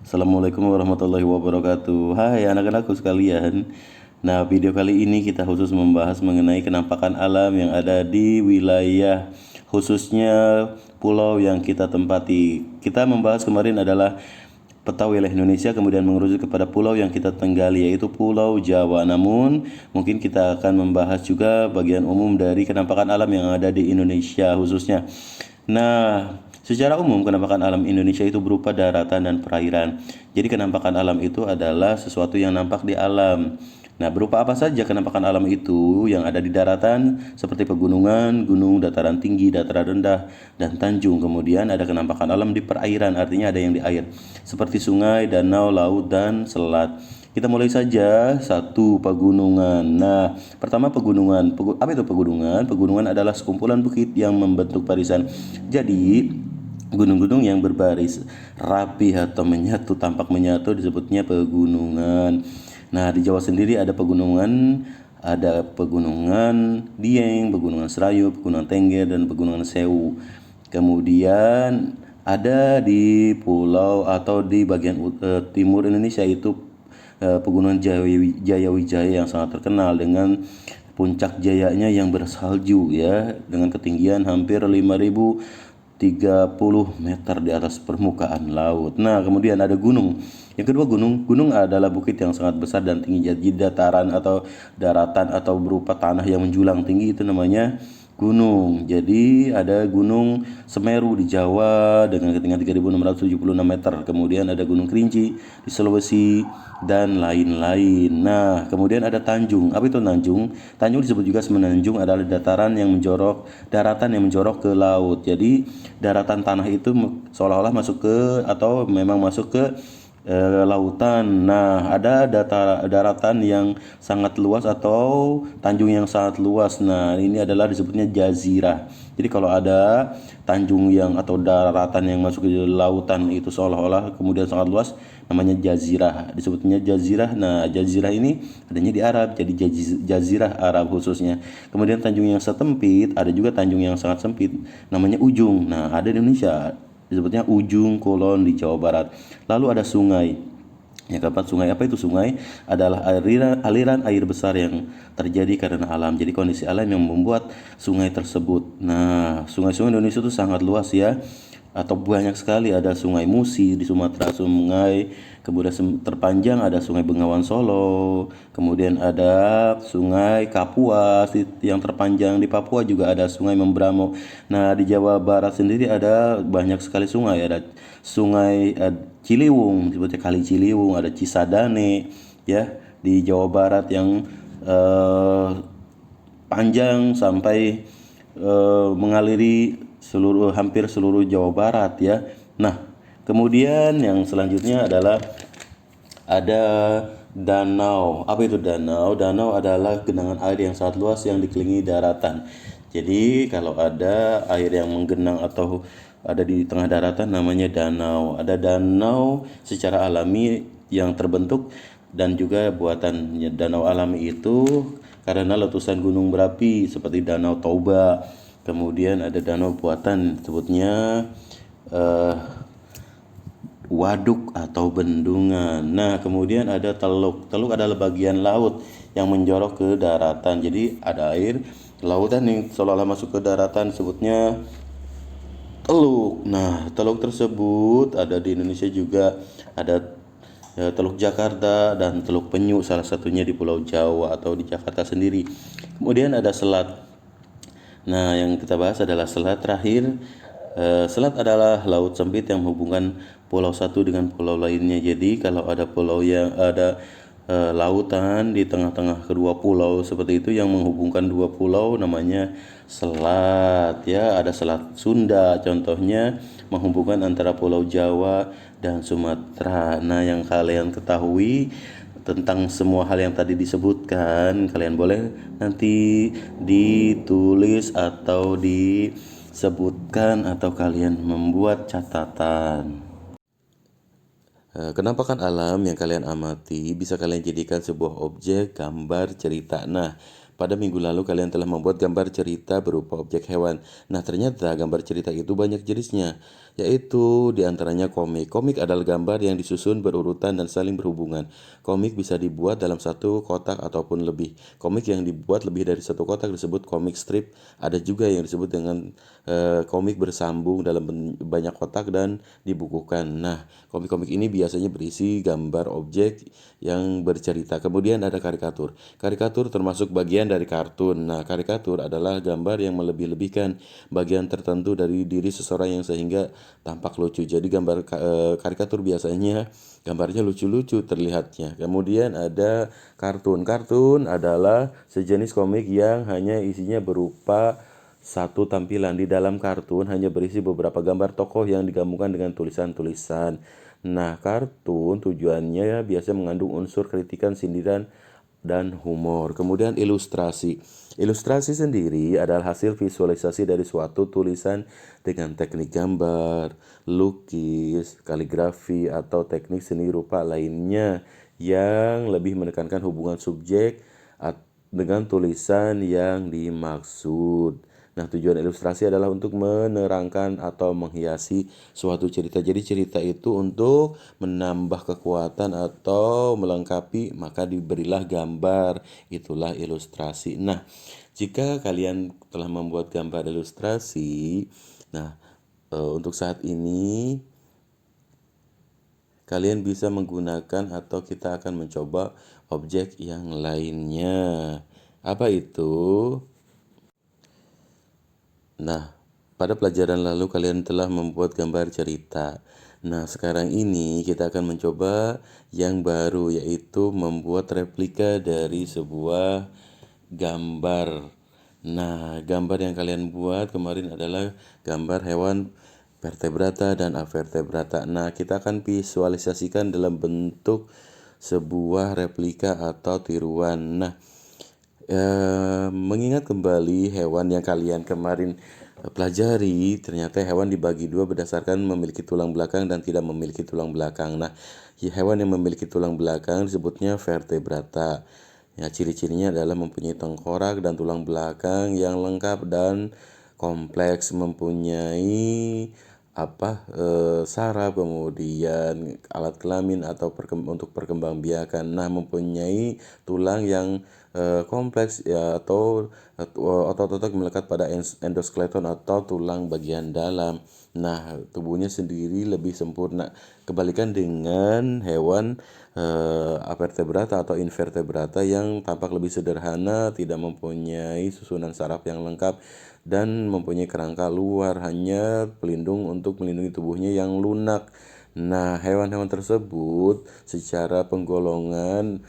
Assalamualaikum warahmatullahi wabarakatuh. Hai anak-anakku sekalian. Nah, video kali ini kita khusus membahas mengenai kenampakan alam yang ada di wilayah khususnya pulau yang kita tempati. Kita membahas kemarin adalah peta wilayah Indonesia, kemudian mengerucut kepada pulau yang kita tinggali, yaitu Pulau Jawa. Namun, mungkin kita akan membahas juga bagian umum dari kenampakan alam yang ada di Indonesia khususnya. Nah, secara umum kenampakan alam Indonesia itu berupa daratan dan perairan. Jadi kenampakan alam itu adalah sesuatu yang nampak di alam. Nah, berupa apa saja kenampakan alam itu yang ada di daratan seperti pegunungan, gunung, dataran tinggi, dataran rendah, dan tanjung. Kemudian ada kenampakan alam di perairan, artinya ada yang di air, seperti sungai, danau, laut, dan selat. Kita mulai saja satu pegunungan. Nah, pertama pegunungan. Apa itu pegunungan? Pegunungan adalah sekumpulan bukit yang membentuk barisan. Jadi, gunung-gunung yang berbaris rapi atau menyatu, tampak menyatu disebutnya pegunungan. Nah, di Jawa sendiri ada pegunungan Dieng, pegunungan Serayu, pegunungan Tengger, dan pegunungan Sewu. Kemudian ada di pulau atau di bagian timur Indonesia itu pegunungan Jayawijaya yang sangat terkenal dengan puncak jayanya yang bersalju ya, dengan ketinggian hampir 5.030 meter di atas permukaan laut. Nah, kemudian ada gunung. Yang kedua gunung. Gunung adalah bukit yang sangat besar dan tinggi. Jadi dataran atau daratan atau berupa tanah yang menjulang tinggi itu namanya gunung. Jadi ada Gunung Semeru di Jawa dengan ketinggian 3.676 meter. Kemudian ada Gunung Kerinci di Sulawesi dan lain-lain. Nah, kemudian ada Tanjung. Apa itu Tanjung? Tanjung disebut juga Semenanjung, adalah daratan yang menjorok ke laut. Jadi daratan tanah itu seolah-olah masuk ke atau memang masuk ke lautan. Nah, ada daratan yang sangat luas atau tanjung yang sangat luas. Nah, ini adalah disebutnya jazirah. Jadi kalau ada tanjung yang atau daratan yang masuk ke lautan itu seolah-olah kemudian sangat luas, namanya jazirah. Disebutnya jazirah. Nah, jazirah ini adanya di Arab, jadi jazirah Arab khususnya. Kemudian tanjung yang sempit, ada juga tanjung yang sangat sempit, namanya ujung. Nah, ada di Indonesia, disebutnya Ujung Kulon di Jawa Barat. Lalu ada sungai. Ya, kapan sungai? Apa itu sungai? Adalah aliran air besar yang terjadi karena alam. Jadi kondisi alam yang membuat sungai tersebut. Nah, sungai-sungai Indonesia itu sangat luas ya, atau banyak sekali. Ada Sungai Musi di Sumatera, kemudian terpanjang ada Sungai Bengawan Solo, kemudian ada Sungai Kapuas yang terpanjang di Papua, juga ada Sungai Membramo. Nah, di Jawa Barat sendiri ada banyak sekali sungai. Ada Sungai Ciliwung, sebutnya Kali Ciliwung, ada Cisadane ya di Jawa Barat yang panjang sampai mengaliri hampir seluruh Jawa Barat ya. Nah, kemudian yang selanjutnya adalah ada danau. Apa itu danau? Danau adalah genangan air yang sangat luas yang dikelilingi daratan. Jadi kalau ada air yang menggenang atau ada di tengah daratan namanya danau. Ada danau secara alami yang terbentuk dan juga buatan. Danau alami itu karena letusan gunung berapi seperti Danau Toba. Kemudian ada danau buatan, sebutnya waduk atau bendungan. Nah, kemudian ada teluk. Teluk adalah bagian laut yang menjorok ke daratan. Jadi ada air lautan yang seolah-olah masuk ke daratan, sebutnya teluk. Nah, teluk tersebut ada di Indonesia juga. Ada Teluk Jakarta dan Teluk Penyu, salah satunya di Pulau Jawa atau di Jakarta sendiri. Kemudian ada selat. Nah, yang kita bahas adalah selat terakhir. Selat adalah laut sempit yang menghubungkan pulau satu dengan pulau lainnya. Jadi kalau ada pulau yang ada lautan di tengah-tengah kedua pulau seperti itu yang menghubungkan dua pulau, namanya selat ya. Ada Selat Sunda contohnya, menghubungkan antara Pulau Jawa dan Sumatera. Nah, yang kalian ketahui tentang semua hal yang tadi disebutkan, kalian boleh nanti ditulis atau disebutkan atau kalian membuat catatan. Kenampakan alam yang kalian amati bisa kalian jadikan sebuah objek, gambar, cerita. Nah, pada minggu lalu kalian telah membuat gambar cerita berupa objek hewan. Nah, ternyata gambar cerita itu banyak jenisnya, yaitu diantaranya komik. Komik adalah gambar yang disusun berurutan dan saling berhubungan. Komik bisa dibuat dalam satu kotak ataupun lebih. Komik yang dibuat lebih dari satu kotak disebut komik strip. Ada juga yang disebut dengan komik bersambung dalam banyak kotak dan dibukukan. Nah, komik-komik ini biasanya berisi gambar objek yang bercerita. Kemudian ada karikatur. Karikatur termasuk bagian dari kartun. Nah, karikatur adalah gambar yang melebih-lebihkan bagian tertentu dari diri seseorang yang sehingga tampak lucu. Jadi gambar karikatur biasanya gambarnya lucu-lucu terlihatnya. Kemudian ada kartun. Kartun adalah sejenis komik yang hanya isinya berupa satu tampilan. Di dalam kartun hanya berisi beberapa gambar tokoh yang digabungkan dengan tulisan-tulisan. Nah, kartun tujuannya biasa mengandung unsur kritikan, sindiran, dan humor. Kemudian ilustrasi. Ilustrasi sendiri adalah hasil visualisasi dari suatu tulisan dengan teknik gambar, lukis, kaligrafi, atau teknik seni rupa lainnya yang lebih menekankan hubungan subjek dengan tulisan yang dimaksud. Nah, tujuan ilustrasi adalah untuk menerangkan atau menghiasi suatu cerita. Jadi cerita itu untuk menambah kekuatan atau melengkapi, maka diberilah gambar. Itulah ilustrasi. Nah, jika kalian telah membuat gambar ilustrasi, nah untuk saat ini kalian bisa menggunakan atau kita akan mencoba objek yang lainnya. Apa itu? Nah, pada pelajaran lalu kalian telah membuat gambar cerita. Nah, sekarang ini kita akan mencoba yang baru, yaitu membuat replika dari sebuah gambar. Nah, gambar yang kalian buat kemarin adalah gambar hewan vertebrata dan avertebrata. Nah, kita akan visualisasikan dalam bentuk sebuah replika atau tiruan. Nah, mengingat kembali hewan yang kalian kemarin pelajari, ternyata hewan dibagi dua berdasarkan memiliki tulang belakang dan tidak memiliki tulang belakang. Nah, hewan yang memiliki tulang belakang disebutnya vertebrata. Ya, ciri-cirinya adalah mempunyai tengkorak dan tulang belakang yang lengkap dan kompleks, mempunyai saraf, kemudian alat kelamin atau untuk perkembangbiakan. Nah, mempunyai tulang yang kompleks ya, atau otot-otot melekat pada endoskeleton atau tulang bagian dalam. Nah, tubuhnya sendiri lebih sempurna. Kebalikan dengan hewan avertebrata atau invertebrata yang tampak lebih sederhana, tidak mempunyai susunan saraf yang lengkap dan mempunyai kerangka luar, hanya pelindung untuk melindungi tubuhnya yang lunak. Nah, hewan-hewan tersebut secara penggolongan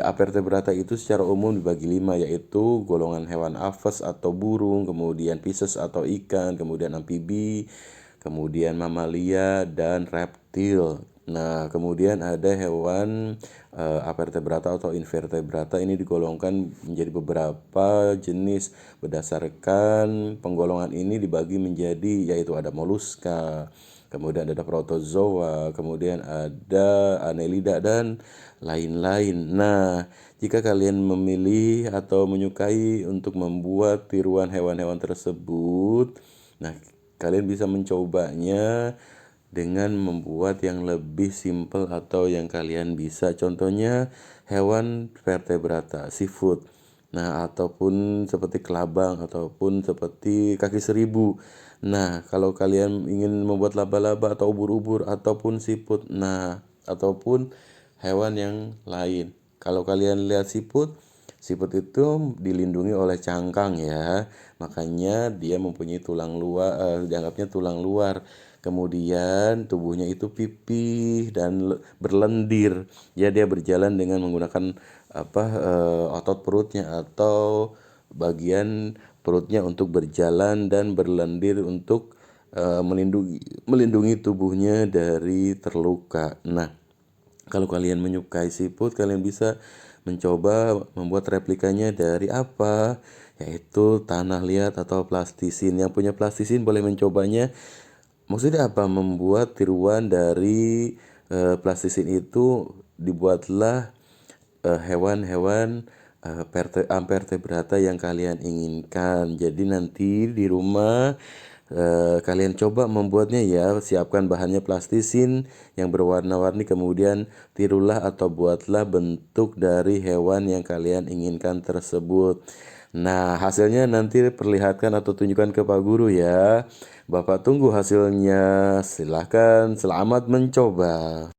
avertebrata itu secara umum dibagi 5, yaitu golongan hewan aves atau burung, kemudian pisces atau ikan, kemudian amfibi, kemudian mamalia, dan reptil. Nah, kemudian ada hewan avertebrata atau invertebrata. Ini digolongkan menjadi beberapa jenis. Berdasarkan penggolongan ini dibagi menjadi, yaitu ada moluska, kemudian ada protozoa, kemudian ada annelida, dan lain-lain. Nah, jika kalian memilih atau menyukai untuk membuat tiruan hewan-hewan tersebut, nah kalian bisa mencobanya dengan membuat yang lebih simpel atau yang kalian bisa. Contohnya hewan vertebrata, seafood. Nah, ataupun seperti kelabang ataupun seperti kaki seribu. Nah, kalau kalian ingin membuat laba-laba atau ubur-ubur ataupun siput, nah ataupun hewan yang lain. Kalau kalian lihat siput, siput itu dilindungi oleh cangkang ya. Makanya dia mempunyai tulang luar, dianggapnya tulang luar. Kemudian tubuhnya itu pipih dan berlendir. Ya, dia berjalan dengan menggunakan otot perutnya atau bagian perutnya untuk berjalan dan berlendir untuk melindungi tubuhnya dari terluka. Nah, kalau kalian menyukai siput, kalian bisa mencoba membuat replikanya dari apa? Yaitu tanah liat atau plastisin. Yang punya plastisin boleh mencobanya. Maksudnya apa? Membuat tiruan dari plastisin itu, dibuatlah hewan-hewan vertebrata yang kalian inginkan. Jadi nanti di rumah kalian coba membuatnya ya. Siapkan bahannya plastisin yang berwarna-warni, kemudian tirulah atau buatlah bentuk dari hewan yang kalian inginkan tersebut. Nah, hasilnya nanti perlihatkan atau tunjukkan ke Pak Guru ya. Bapak tunggu hasilnya. Silahkan, selamat mencoba.